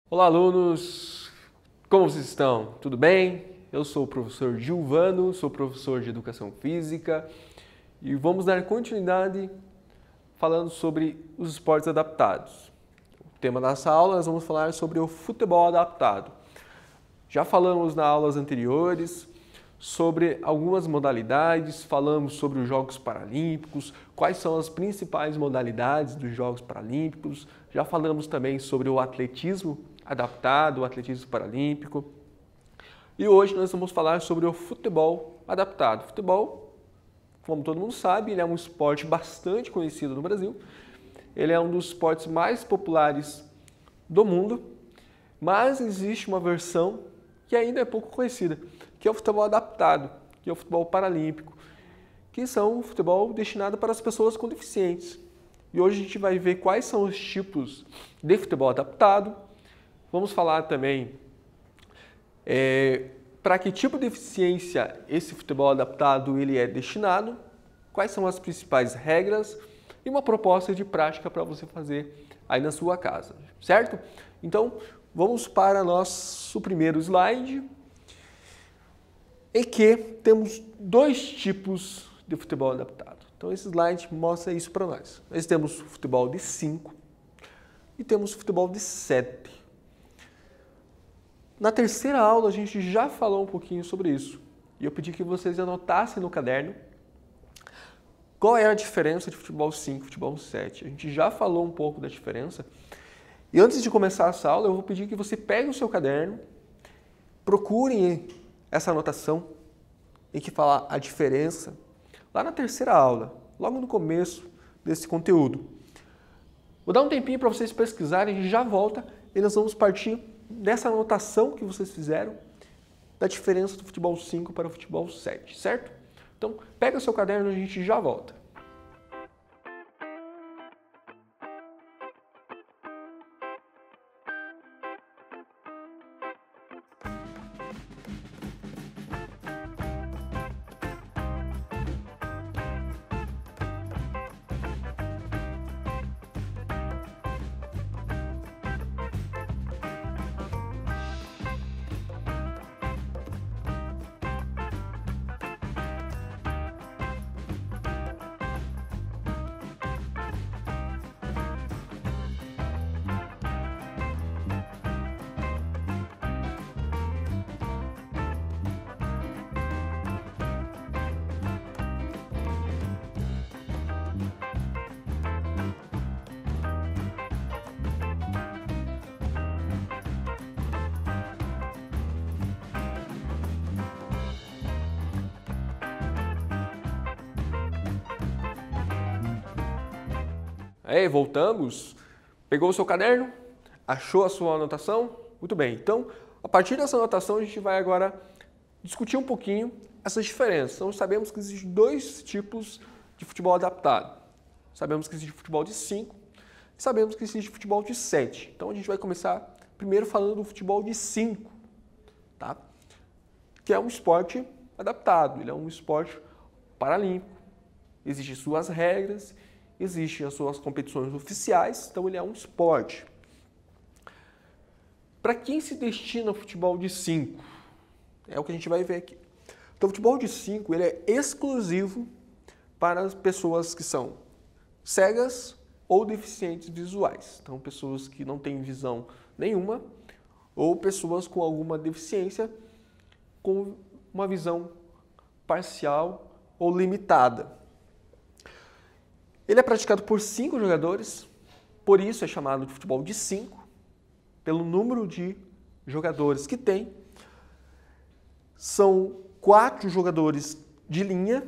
Olá, alunos! Como vocês estão? Tudo bem? Eu sou o professor Gilvano, sou professor de Educação Física e vamos dar continuidade falando sobre os esportes adaptados. O tema dessa aula, nós vamos falar sobre o futebol adaptado. Já falamos nas aulas anteriores sobre algumas modalidades, falamos sobre os Jogos Paralímpicos, quais são as principais modalidades dos Jogos Paralímpicos, já falamos também sobre o atletismo adaptado, o atletismo paralímpico. E hoje nós vamos falar sobre o futebol adaptado. O futebol, como todo mundo sabe, ele é um esporte bastante conhecido no Brasil. Ele é um dos esportes mais populares do mundo, mas existe uma versão que ainda é pouco conhecida, que é o futebol adaptado, que é o futebol paralímpico, que são o futebol destinado para as pessoas com deficientes. E hoje a gente vai ver quais são os tipos de futebol adaptado. Vamos falar também para que tipo de deficiência esse futebol adaptado ele é destinado, quais são as principais regras e uma proposta de prática para você fazer aí na sua casa, certo? Então, vamos para nosso primeiro slide, em que temos dois tipos de futebol adaptado. Então, esse slide mostra isso para nós. Nós temos futebol de 5 e temos futebol de 7. Na terceira aula, a gente já falou um pouquinho sobre isso. E eu pedi que vocês anotassem no caderno qual é a diferença de futebol 5 e futebol 7. A gente já falou um pouco da diferença. E antes de começar essa aula, eu vou pedir que você pegue o seu caderno, procurem essa anotação em que fala a diferença, lá na terceira aula, logo no começo desse conteúdo. Vou dar um tempinho para vocês pesquisarem, a gente já volta e nós vamos partir dessa anotação que vocês fizeram da diferença do futebol 5 para o futebol 7, certo? Então, pega o seu caderno e a gente já volta. Aí, voltamos. Pegou o seu caderno? Achou a sua anotação? Muito bem. Então, a partir dessa anotação, a gente vai agora discutir um pouquinho essas diferenças. Então, sabemos que existem dois tipos de futebol adaptado. Sabemos que existe futebol de 5 e sabemos que existe futebol de 7. Então, a gente vai começar primeiro falando do futebol de 5, tá? Que é um esporte adaptado, ele é um esporte paralímpico. Existem suas regras, existem as suas competições oficiais, então ele é um esporte. Para quem se destina ao futebol de 5? É o que a gente vai ver aqui. Então, o futebol de 5 ele é exclusivo para as pessoas que são cegas ou deficientes visuais. Então, pessoas que não têm visão nenhuma ou pessoas com alguma deficiência com uma visão parcial ou limitada. Ele é praticado por 5 jogadores, por isso é chamado de futebol de 5, pelo número de jogadores que tem. São 4 jogadores de linha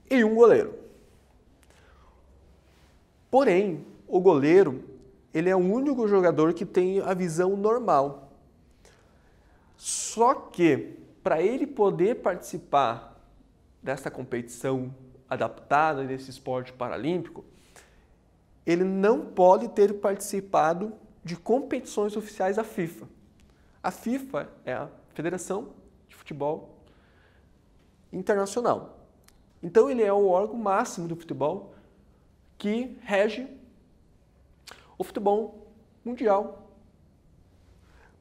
e um goleiro. Porém, o goleiro, ele é o único jogador que tem a visão normal. Só que, para ele poder participar dessa competição adaptada desse esporte paralímpico, ele não pode ter participado de competições oficiais da FIFA. A FIFA é a Federação de Futebol Internacional. Então ele é o órgão máximo do futebol que rege o futebol mundial.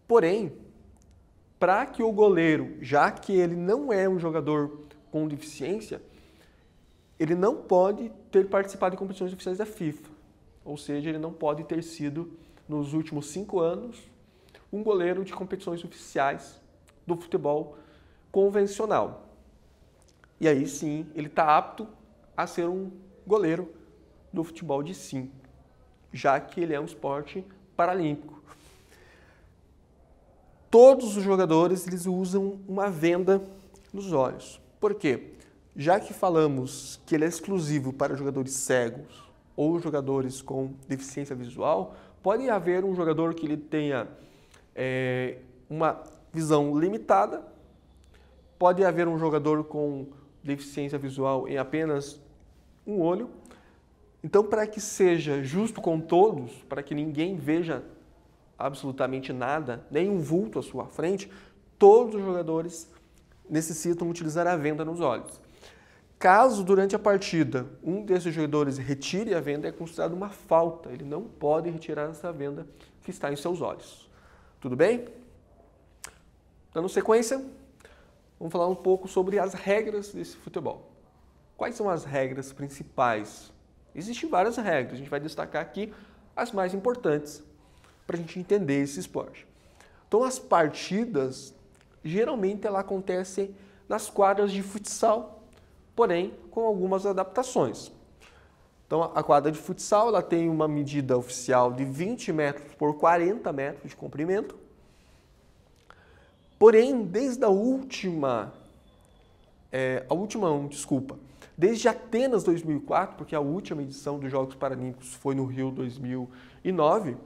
Porém, para que o goleiro, já que ele não é um jogador com deficiência, ele não pode ter participado de competições oficiais da FIFA. Ou seja, ele não pode ter sido, nos últimos 5 anos, um goleiro de competições oficiais do futebol convencional. E aí sim, ele está apto a ser um goleiro do futebol de 5, já que ele é um esporte paralímpico. Todos os jogadores eles usam uma venda nos olhos. Por quê? Já que falamos que ele é exclusivo para jogadores cegos ou jogadores com deficiência visual, pode haver um jogador que ele tenha uma visão limitada, pode haver um jogador com deficiência visual em apenas um olho. Então, para que seja justo com todos, para que ninguém veja absolutamente nada, nem um vulto à sua frente, todos os jogadores necessitam utilizar a venda nos olhos. Caso, durante a partida, um desses jogadores retire a venda, é considerado uma falta. Ele não pode retirar essa venda que está em seus olhos. Tudo bem? Dando sequência, vamos falar um pouco sobre as regras desse futebol. Quais são as regras principais? Existem várias regras, a gente vai destacar aqui as mais importantes para a gente entender esse esporte. Então, as partidas, geralmente, ela acontecem nas quadras de futsal, porém, com algumas adaptações. Então, a quadra de futsal ela tem uma medida oficial de 20 metros por 40 metros de comprimento. Porém, desde Atenas 2004, porque a última edição dos Jogos Paralímpicos foi no Rio 2009,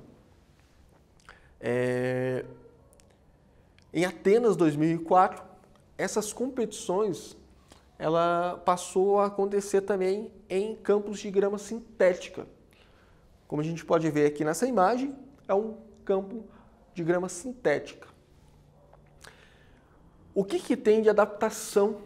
em Atenas 2004, essas competições ela passou a acontecer também em campos de grama sintética. Como a gente pode ver aqui nessa imagem, é um campo de grama sintética. O que tem de adaptação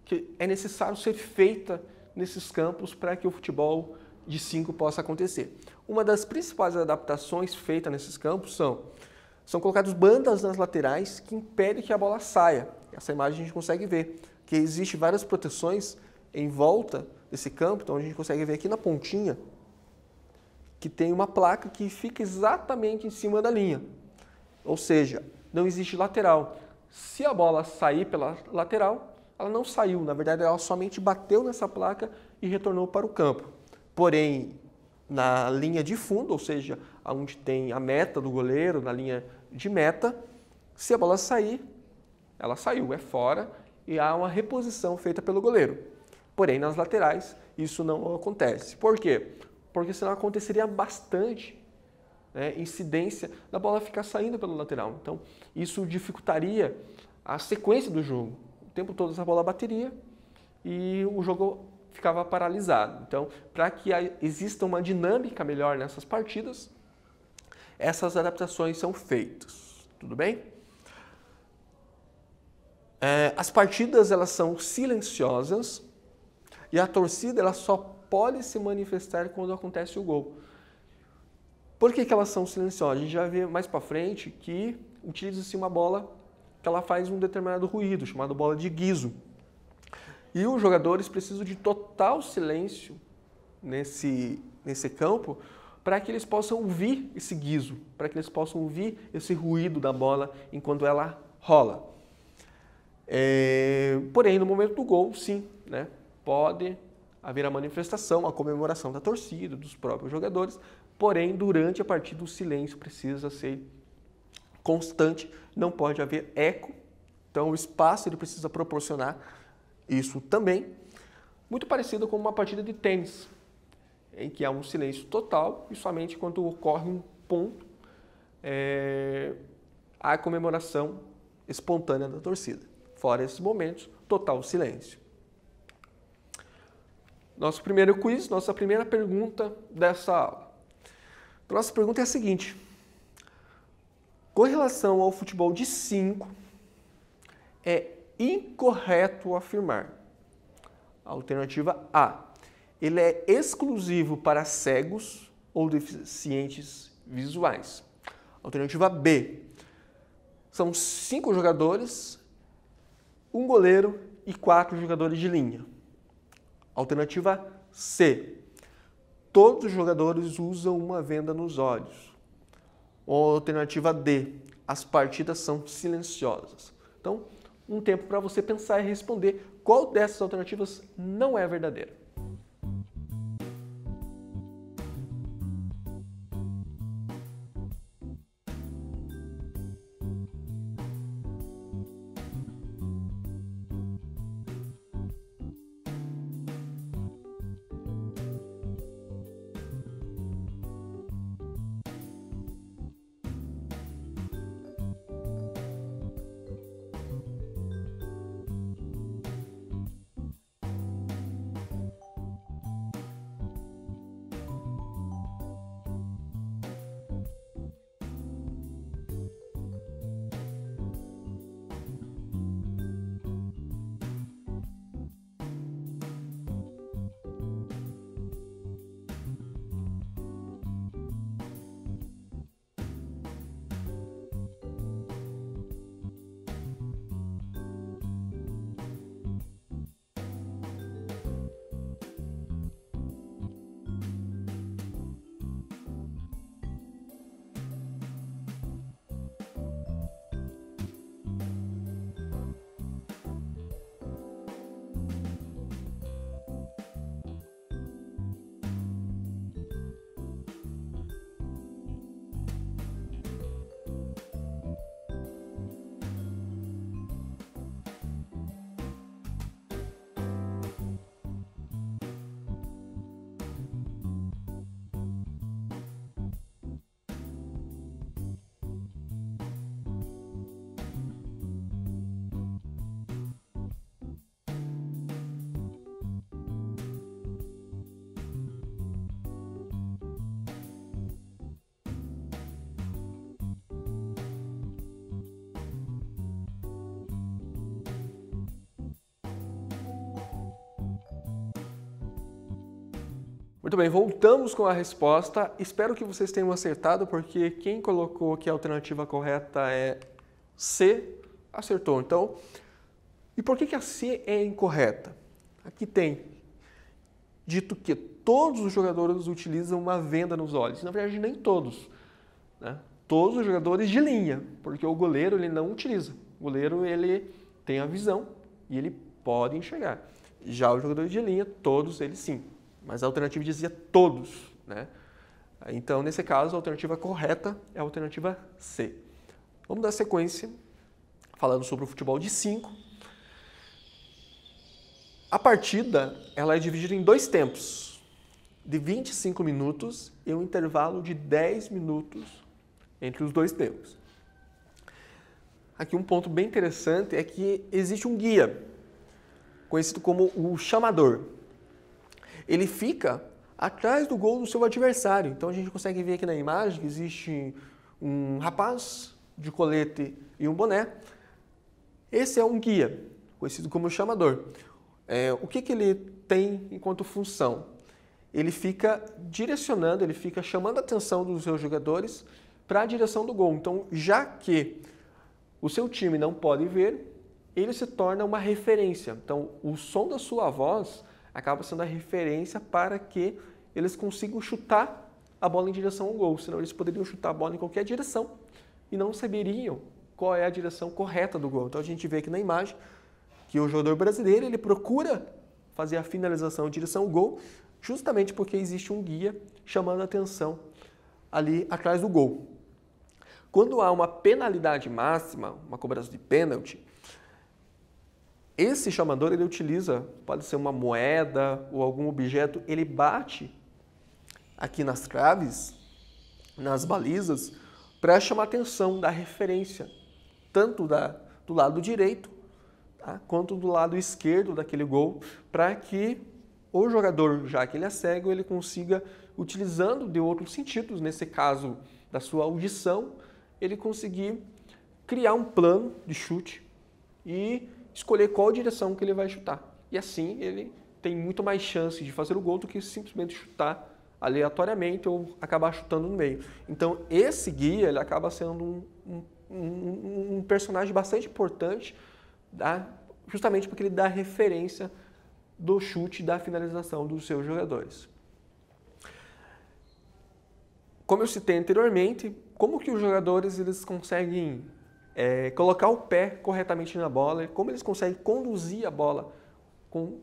que é necessário ser feita nesses campos para que o futebol de 5 possa acontecer? Uma das principais adaptações feitas nesses campos são colocadas bandas nas laterais que impedem que a bola saia. Essa imagem a gente consegue ver que existe várias proteções em volta desse campo, então a gente consegue ver aqui na pontinha que tem uma placa que fica exatamente em cima da linha. Ou seja, não existe lateral. Se a bola sair pela lateral, ela não saiu, na verdade ela somente bateu nessa placa e retornou para o campo. Porém, na linha de fundo, ou seja, onde tem a meta do goleiro, na linha de meta, se a bola sair, ela saiu, é fora e há uma reposição feita pelo goleiro. Porém, nas laterais, isso não acontece. Por quê? Porque senão aconteceria bastante incidência da bola ficar saindo pela lateral. Então, isso dificultaria a sequência do jogo. O tempo todo essa bola bateria e o jogo ficava paralisado. Então, para que exista uma dinâmica melhor nessas partidas, essas adaptações são feitas. Tudo bem? As partidas elas são silenciosas e a torcida ela só pode se manifestar quando acontece o gol. Por que elas são silenciosas? A gente já vê mais para frente que utiliza-se uma bola que ela faz um determinado ruído, chamado bola de guizo. E os jogadores precisam de total silêncio nesse campo para que eles possam ouvir esse guizo, para que eles possam ouvir esse ruído da bola enquanto ela rola. Porém, no momento do gol, sim, pode haver a manifestação, a comemoração da torcida, dos próprios jogadores, porém, durante a partida, o silêncio precisa ser constante, não pode haver eco, então o espaço ele precisa proporcionar isso também, muito parecido com uma partida de tênis, em que há um silêncio total e somente quando ocorre um ponto, há a comemoração espontânea da torcida. Fora esses momentos, total silêncio. Nosso primeiro quiz, nossa primeira pergunta dessa aula. Nossa pergunta é a seguinte: com relação ao futebol de 5, é incorreto afirmar. Alternativa A. Ele é exclusivo para cegos ou deficientes visuais. Alternativa B. São 5 jogadores, um goleiro e 4 jogadores de linha. Alternativa C. Todos os jogadores usam uma venda nos olhos. Ou alternativa D. As partidas são silenciosas. Então, um tempo para você pensar e responder qual dessas alternativas não é verdadeira. Muito bem, voltamos com a resposta. Espero que vocês tenham acertado, porque quem colocou que a alternativa correta é C, acertou. Então, e por que a C é incorreta? Aqui tem dito que todos os jogadores utilizam uma venda nos olhos. Na verdade, nem todos, né? Todos os jogadores de linha, porque o goleiro ele não utiliza. O goleiro ele tem a visão e ele pode enxergar. Já os jogadores de linha, todos eles sim. Mas a alternativa dizia todos, né? Então, nesse caso, a alternativa correta é a alternativa C. Vamos dar sequência, falando sobre o futebol de 5. A partida ela é dividida em 2 tempos, de 25 minutos e um intervalo de 10 minutos entre os 2 tempos. Aqui um ponto bem interessante é que existe um guia, conhecido como o chamador. Ele fica atrás do gol do seu adversário. Então a gente consegue ver aqui na imagem que existe um rapaz de colete e um boné. Esse é um guia, conhecido como chamador. O que ele tem enquanto função? Ele fica direcionando, ele fica chamando a atenção dos seus jogadores para a direção do gol. Então, já que o seu time não pode ver, ele se torna uma referência. Então, o som da sua voz acaba sendo a referência para que eles consigam chutar a bola em direção ao gol. Senão eles poderiam chutar a bola em qualquer direção e não saberiam qual é a direção correta do gol. Então a gente vê aqui na imagem que o jogador brasileiro ele procura fazer a finalização em direção ao gol justamente porque existe um guia chamando a atenção ali atrás do gol. Quando há uma penalidade máxima, uma cobrança de pênalti, esse chamador ele utiliza, pode ser uma moeda ou algum objeto, ele bate aqui nas traves, nas balizas, para chamar a atenção da referência, tanto do lado direito, tá, quanto do lado esquerdo daquele gol, para que o jogador, já que ele é cego, ele consiga, utilizando de outros sentidos, nesse caso da sua audição, ele conseguir criar um plano de chute e escolher qual direção que ele vai chutar. E assim ele tem muito mais chance de fazer o gol do que simplesmente chutar aleatoriamente ou acabar chutando no meio. Então, esse guia ele acaba sendo um personagem bastante importante, justamente porque ele dá referência do chute e da finalização dos seus jogadores. Como eu citei anteriormente, como que os jogadores eles conseguem colocar o pé corretamente na bola, como eles conseguem conduzir a bola com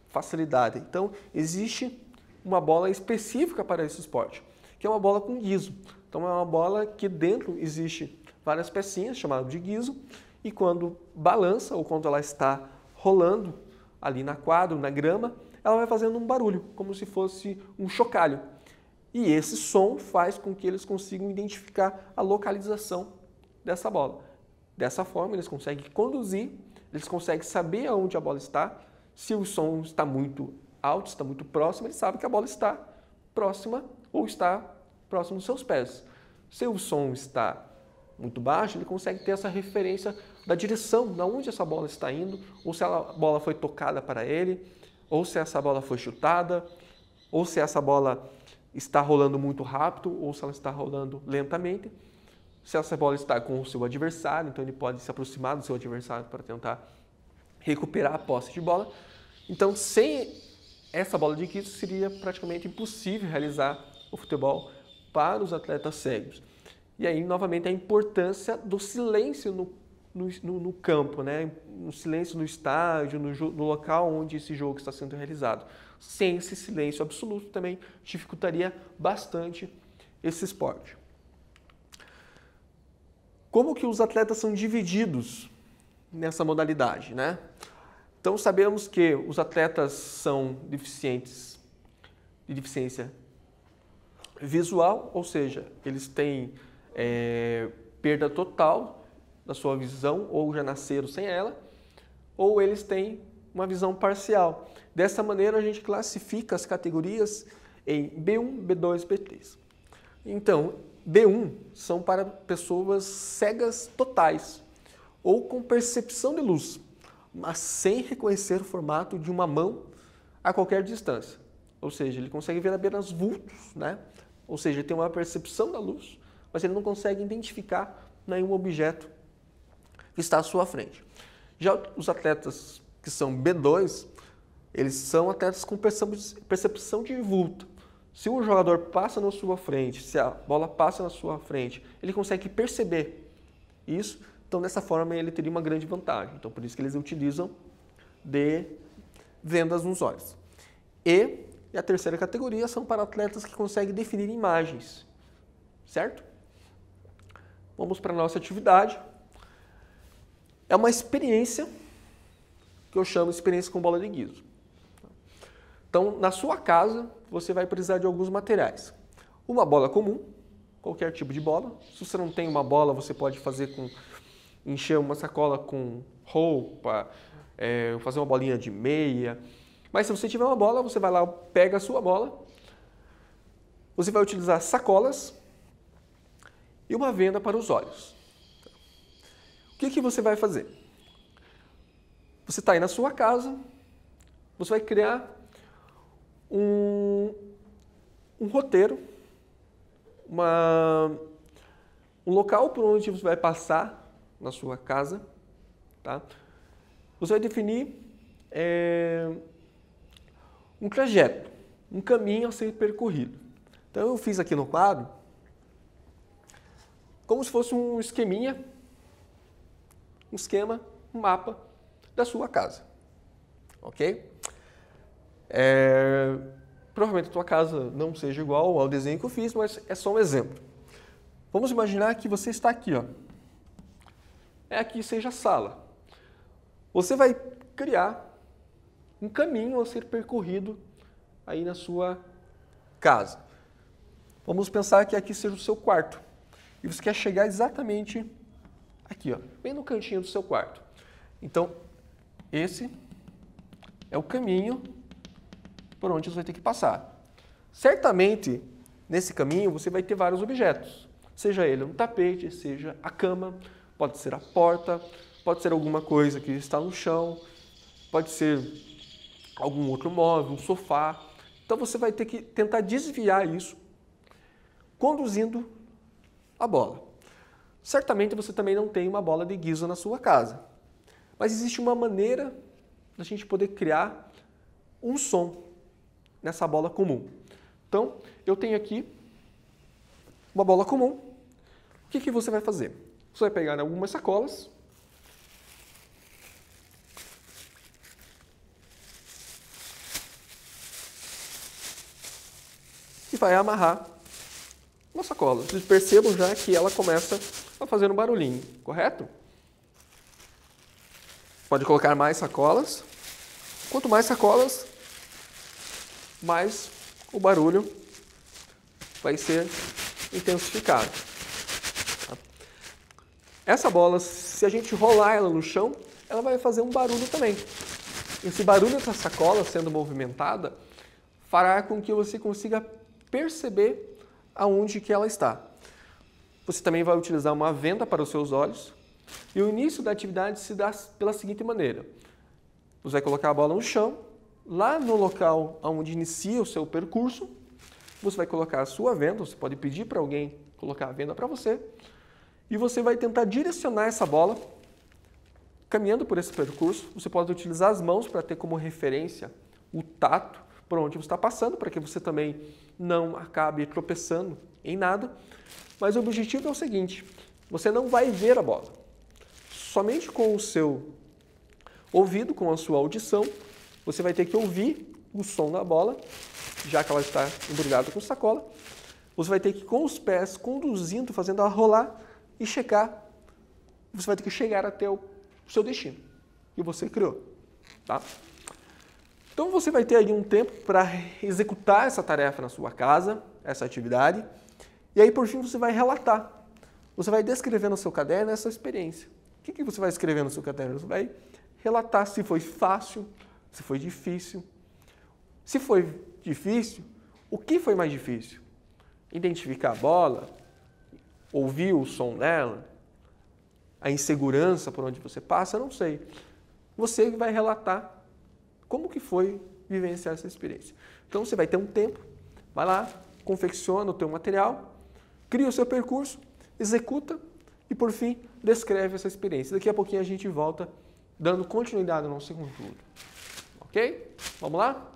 facilidade. Então, existe uma bola específica para esse esporte, que é uma bola com guiso. Então, é uma bola que dentro existe várias pecinhas, chamado de guiso, e quando balança ou quando ela está rolando ali na quadra, na grama, ela vai fazendo um barulho, como se fosse um chocalho. E esse som faz com que eles consigam identificar a localização dessa bola. Dessa forma, eles conseguem conduzir, eles conseguem saber aonde a bola está. Se o som está muito alto, está muito próximo, ele sabe que a bola está próxima ou está próximo dos seus pés. Se o som está muito baixo, ele consegue ter essa referência da direção, de onde essa bola está indo, ou se a bola foi tocada para ele, ou se essa bola foi chutada, ou se essa bola está rolando muito rápido, ou se ela está rolando lentamente. Se essa bola está com o seu adversário, então ele pode se aproximar do seu adversário para tentar recuperar a posse de bola. Então, sem essa bola de guiso, seria praticamente impossível realizar o futebol para os atletas cegos. E aí, novamente, a importância do silêncio no campo, né? No silêncio no estádio, no local onde esse jogo está sendo realizado. Sem esse silêncio absoluto também dificultaria bastante esse esporte. Como que os atletas são divididos nessa modalidade, né? Então, sabemos que os atletas são deficientes de deficiência visual, ou seja, eles têm perda total da sua visão, ou já nasceram sem ela, ou eles têm uma visão parcial. Dessa maneira, a gente classifica as categorias em B1, B2 e B3. Então, B1 são para pessoas cegas totais, ou com percepção de luz, mas sem reconhecer o formato de uma mão a qualquer distância. Ou seja, ele consegue ver apenas vultos, né? Ou seja, ele tem uma percepção da luz, mas ele não consegue identificar nenhum objeto que está à sua frente. Já os atletas que são B2, eles são atletas com percepção de vulto. Se o jogador passa na sua frente, se a bola passa na sua frente, ele consegue perceber isso. Então, dessa forma, ele teria uma grande vantagem. Então, por isso que eles utilizam de vendas nos olhos. E a terceira categoria são para atletas que conseguem definir imagens, certo? Vamos para a nossa atividade. É uma experiência que eu chamo de experiência com bola de guiso. Então, na sua casa, você vai precisar de alguns materiais. Uma bola comum, qualquer tipo de bola. Se você não tem uma bola, você pode encher uma sacola com roupa, fazer uma bolinha de meia. Mas se você tiver uma bola, você vai lá, pega a sua bola, você vai utilizar sacolas e uma venda para os olhos. O que você vai fazer? Você está aí na sua casa, você vai criar um roteiro, um local por onde você vai passar na sua casa, tá? Você vai definir um trajeto, um caminho a ser percorrido. Então eu fiz aqui no quadro como se fosse um esqueminha, um mapa da sua casa, ok? Provavelmente a tua casa não seja igual ao desenho que eu fiz, mas é só um exemplo. Vamos imaginar que você está aqui, ó. Aqui seja a sala. Você vai criar um caminho a ser percorrido aí na sua casa. Vamos pensar que aqui seja o seu quarto. E você quer chegar exatamente aqui, ó, bem no cantinho do seu quarto. Então, esse é o caminho por onde você vai ter que passar. Certamente, nesse caminho, você vai ter vários objetos. Seja ele um tapete, seja a cama, pode ser a porta, pode ser alguma coisa que está no chão, pode ser algum outro móvel, um sofá. Então você vai ter que tentar desviar isso conduzindo a bola. Certamente você também não tem uma bola de guiso na sua casa, mas existe uma maneira da gente poder criar um som nessa bola comum. Então, eu tenho aqui uma bola comum. O que você vai fazer? Você vai pegar algumas sacolas e vai amarrar uma sacola. Vocês percebam já que ela começa a fazer um barulhinho, correto? Pode colocar mais sacolas. Quanto mais sacolas, mais o barulho vai ser intensificado. Essa bola, se a gente rolar ela no chão, ela vai fazer um barulho também. Esse barulho da sacola sendo movimentada fará com que você consiga perceber aonde que ela está. Você também vai utilizar uma venda para os seus olhos e o início da atividade se dá pela seguinte maneira. Você vai colocar a bola no chão, lá no local onde inicia o seu percurso, você vai colocar a sua venda, você pode pedir para alguém colocar a venda para você, e você vai tentar direcionar essa bola caminhando por esse percurso. Você pode utilizar as mãos para ter como referência o tato por onde você está passando, para que você também não acabe tropeçando em nada. Mas o objetivo é o seguinte, você não vai ver a bola. Somente com o seu ouvido, com a sua audição, você vai ter que ouvir o som da bola, já que ela está embrulhada com sacola. Você vai ter que, com os pés, conduzindo, fazendo ela rolar e chegar. Você vai ter que chegar até o seu destino que você criou, tá? Então você vai ter aí um tempo para executar essa tarefa na sua casa, essa atividade, e aí por fim você vai relatar. Você vai descrever no seu caderno essa experiência. O que você vai escrever no seu caderno? Você vai relatar se foi fácil, se foi difícil. Se foi difícil, o que foi mais difícil? Identificar a bola, ouvir o som dela, a insegurança por onde você passa, eu não sei. Você vai relatar como que foi vivenciar essa experiência. Então você vai ter um tempo, vai lá, confecciona o teu material, cria o seu percurso, executa e por fim descreve essa experiência. Daqui a pouquinho a gente volta dando continuidade ao nosso conteúdo. Ok? Vamos lá?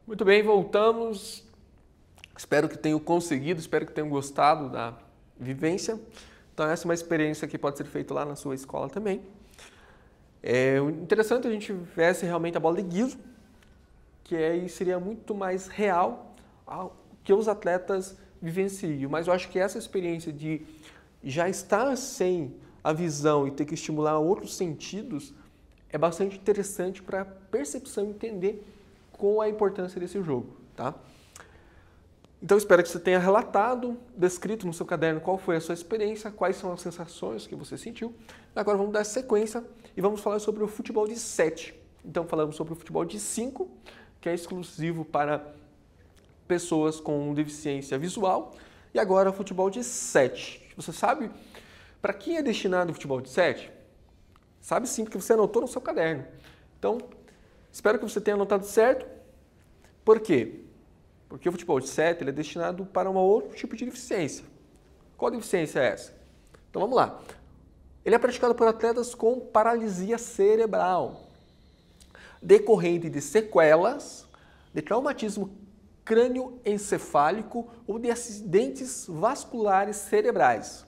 Muito bem, voltamos. Espero que tenham conseguido, espero que tenham gostado da vivência. Então essa é uma experiência que pode ser feita lá na sua escola também. É interessante a gente tivesse realmente a bola de guiso, que aí seria muito mais real ao que os atletas vivenciam. Mas eu acho que essa experiência de já estar sem a visão e ter que estimular outros sentidos é bastante interessante para a percepção e entender qual a importância desse jogo, tá? Então espero que você tenha relatado, descrito no seu caderno qual foi a sua experiência, quais são as sensações que você sentiu. Agora vamos dar sequência e vamos falar sobre o futebol de 7. Então falamos sobre o futebol de 5, que é exclusivo para pessoas com deficiência visual. E agora o futebol de 7. Você sabe para quem é destinado o futebol de 7? Sabe sim, porque você anotou no seu caderno. Então, espero que você tenha anotado certo. Por quê? Porque o futebol de 7 ele é destinado para um outro tipo de deficiência. Qual deficiência é essa? Então vamos lá. Ele é praticado por atletas com paralisia cerebral, decorrente de sequelas, de traumatismo crânioencefálico ou de acidentes vasculares cerebrais.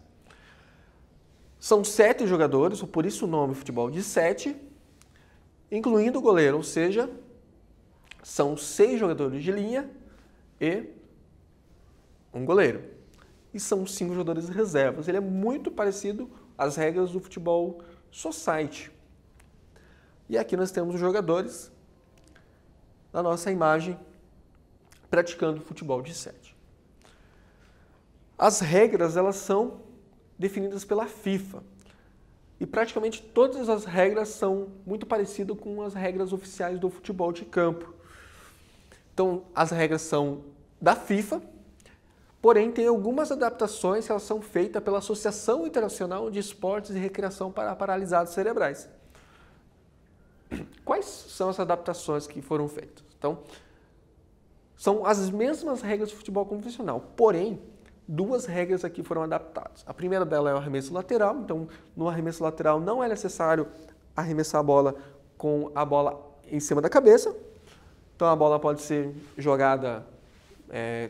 São 7 jogadores, por isso o nome futebol de 7, incluindo o goleiro, ou seja, são 6 jogadores de linha e um goleiro. E são 5 jogadores reservas. Ele é muito parecido às regras do futebol society. E aqui nós temos os jogadores na nossa imagem praticando futebol de 7. As regras elas são definidas pela FIFA. E praticamente todas as regras são muito parecidas com as regras oficiais do futebol de campo. Então, as regras são da FIFA, porém tem algumas adaptações que elas são feitas pela Associação Internacional de Esportes e Recreação para Paralisados Cerebrais. Quais são as adaptações que foram feitas? Então, são as mesmas regras de futebol convencional, porém, 2 regras aqui foram adaptadas. A primeira dela é o arremesso lateral, então no arremesso lateral não é necessário arremessar a bola com a bola em cima da cabeça. Então a bola pode ser jogada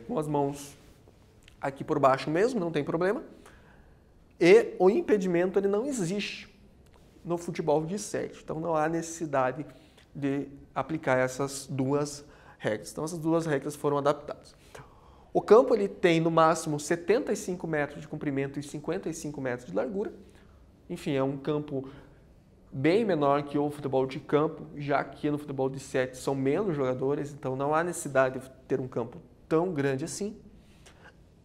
com as mãos aqui por baixo mesmo, não tem problema. E o impedimento ele não existe no futebol de 7. Então não há necessidade de aplicar essas 2 regras. Então essas 2 regras foram adaptadas. O campo ele tem no máximo 75 metros de comprimento e 55 metros de largura. Enfim, é um campo bem menor que o futebol de campo, já que no futebol de 7 são menos jogadores, então não há necessidade de ter um campo tão grande assim.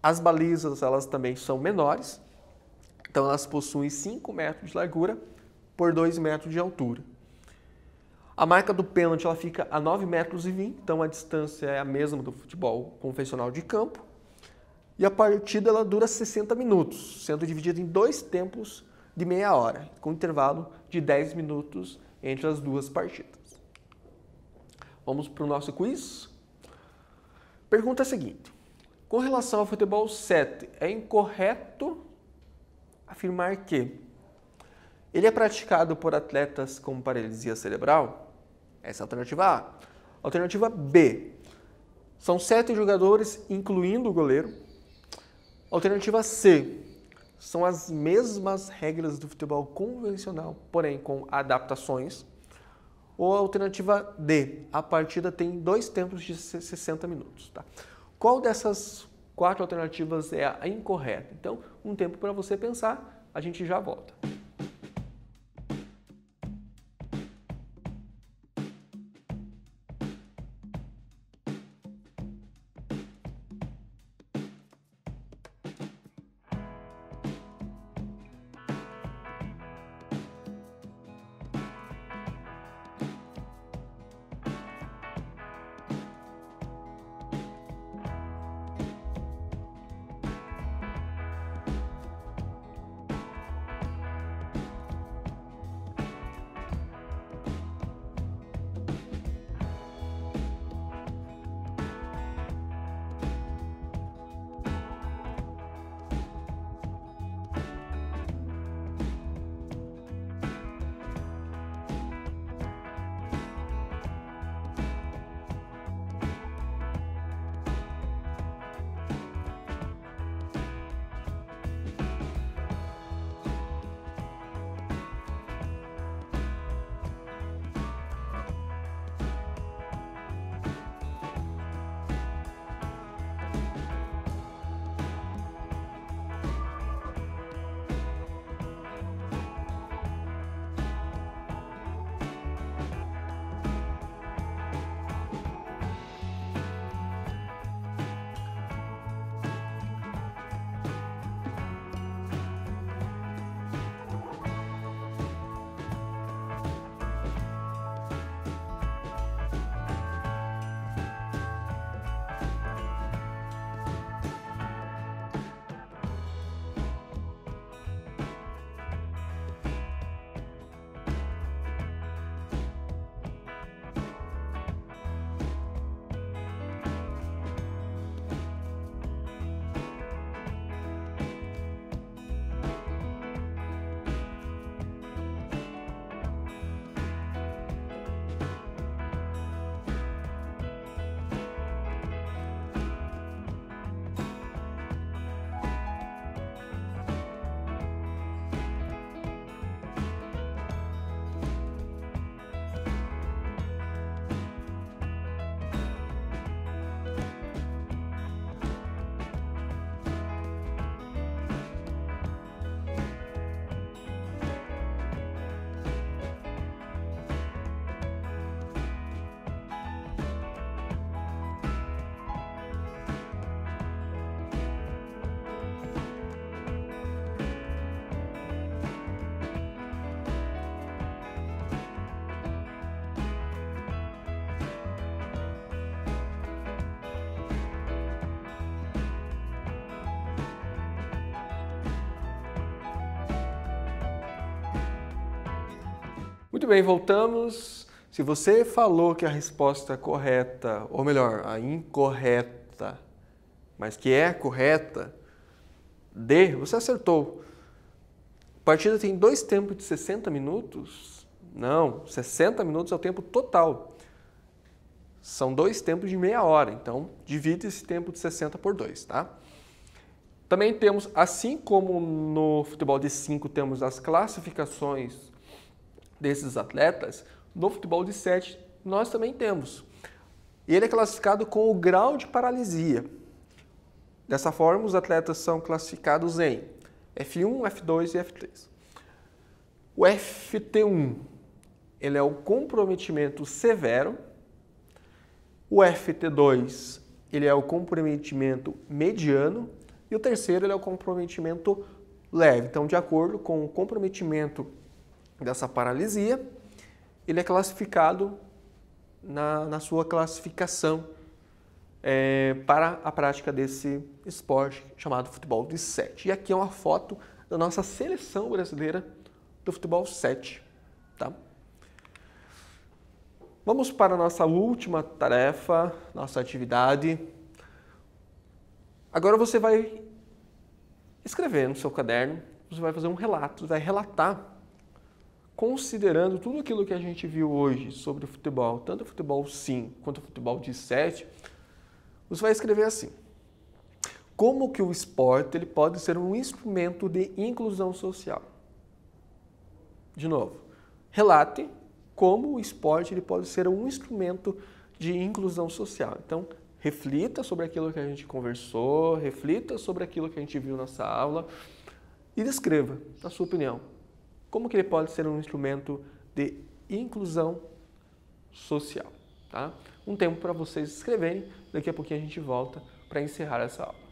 As balizas elas também são menores, então elas possuem 5 metros de largura por 2 metros de altura. A marca do pênalti ela fica a 9,20 metros, então a distância é a mesma do futebol convencional de campo. E a partida ela dura 60 minutos, sendo dividida em 2 tempos de meia hora, com intervalo de 10 minutos entre as 2 partidas. Vamos para o nosso quiz? Pergunta seguinte. Com relação ao futebol 7, é incorreto afirmar que ele é praticado por atletas com paralisia cerebral? Essa é a alternativa A. Alternativa B. São 7 jogadores, incluindo o goleiro. Alternativa C. São as mesmas regras do futebol convencional, porém com adaptações. Ou a alternativa D. A partida tem 2 tempos de 60 minutos. Tá? Qual dessas 4 alternativas é a incorreta? Então, um tempo para você pensar, a gente já volta. Muito bem, voltamos. Se você falou que a resposta correta, ou melhor, a incorreta, mas que é correta, D, você acertou. A partida tem 2 tempos de 60 minutos? Não, 60 minutos é o tempo total. São 2 tempos de meia hora, então divide esse tempo de 60 por 2, tá? Também temos, assim como no futebol de 5 temos as classificações desses atletas, no futebol de 7 nós também temos. E ele é classificado com o grau de paralisia. Dessa forma, os atletas são classificados em F1, F2 e F3. O FT1, ele é o comprometimento severo. O FT2, ele é o comprometimento mediano. E o terceiro, ele é o comprometimento leve. Então, de acordo com o comprometimento dessa paralisia, ele é classificado na sua classificação para a prática desse esporte chamado futebol de 7. E aqui é uma foto da nossa seleção brasileira do futebol 7. Tá? Vamos para a nossa última tarefa, nossa atividade. Agora você vai escrever no seu caderno, você vai fazer um relato, você vai relatar considerando tudo aquilo que a gente viu hoje sobre o futebol, tanto o futebol 5 quanto o futebol de 7, você vai escrever assim: como que o esporte ele pode ser um instrumento de inclusão social? De novo, relate como o esporte ele pode ser um instrumento de inclusão social. Então, reflita sobre aquilo que a gente conversou, reflita sobre aquilo que a gente viu nessa aula e descreva, na sua opinião, como que ele pode ser um instrumento de inclusão social. Tá? Um tempo para vocês escreverem, daqui a pouquinho a gente volta para encerrar essa aula.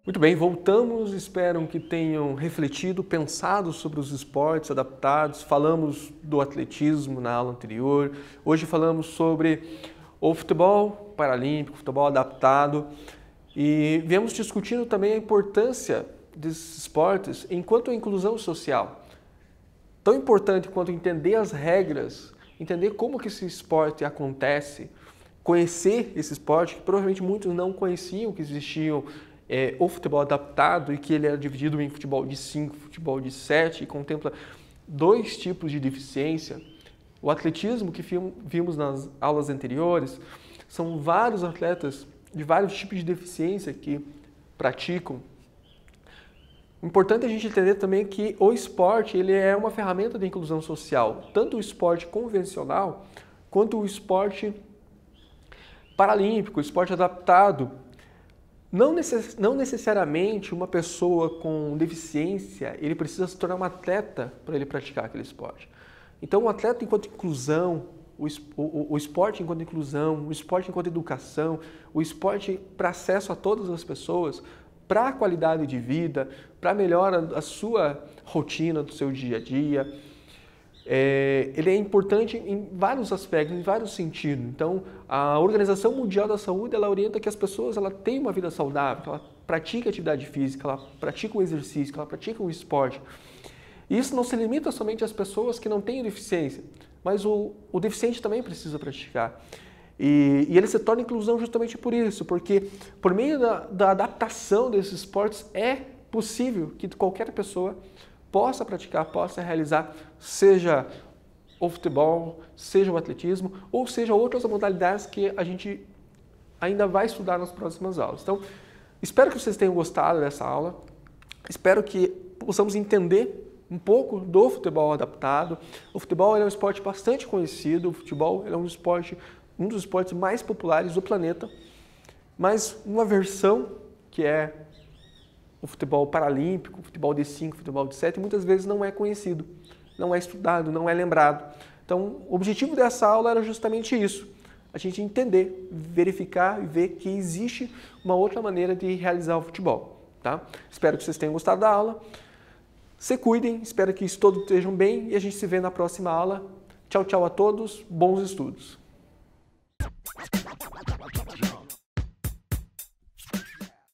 Muito bem, voltamos. Espero que tenham refletido, pensado sobre os esportes adaptados. Falamos do atletismo na aula anterior. Hoje falamos sobre o futebol paralímpico, futebol adaptado. E viemos discutindo também a importância desses esportes enquanto a inclusão social. Tão importante quanto entender as regras, entender como que esse esporte acontece, conhecer esse esporte, que provavelmente muitos não conheciam que existiam o futebol adaptado e que ele era dividido em futebol de 5, futebol de 7 e contempla 2 tipos de deficiência. O atletismo que vimos nas aulas anteriores, são vários atletas de vários tipos de deficiência que praticam. Importante a gente entender também que o esporte ele é uma ferramenta de inclusão social, tanto o esporte convencional quanto o esporte paralímpico, o esporte adaptado. Não necessariamente uma pessoa com deficiência, ele precisa se tornar um atleta para ele praticar aquele esporte. Então, o atleta enquanto inclusão, o esporte enquanto inclusão, o esporte enquanto educação, o esporte para acesso a todas as pessoas, para a qualidade de vida, para a melhora da sua rotina, do seu dia a dia, ele é importante em vários aspectos, em vários sentidos. Então, a Organização Mundial da Saúde, ela orienta que as pessoas tenham uma vida saudável, que ela pratique atividade física, ela pratique o exercício, que ela pratique o esporte. E isso não se limita somente às pessoas que não têm deficiência, mas o deficiente também precisa praticar. E ele se torna inclusão justamente por isso, porque por meio da adaptação desses esportes é possível que qualquer pessoa possa praticar, possa realizar, seja o futebol, seja o atletismo, ou seja outras modalidades que a gente ainda vai estudar nas próximas aulas. Então, espero que vocês tenham gostado dessa aula, espero que possamos entender um pouco do futebol adaptado. O futebol é um esporte bastante conhecido, o futebol é um dos esportes mais populares do planeta, mas uma versão que é o futebol paralímpico, o futebol de 5, o futebol de 7, muitas vezes não é conhecido, não é estudado, não é lembrado. Então, o objetivo dessa aula era justamente isso, a gente entender, verificar e ver que existe uma outra maneira de realizar o futebol. Tá? Espero que vocês tenham gostado da aula. Se cuidem, espero que todos estejam bem e a gente se vê na próxima aula. Tchau, tchau a todos, bons estudos!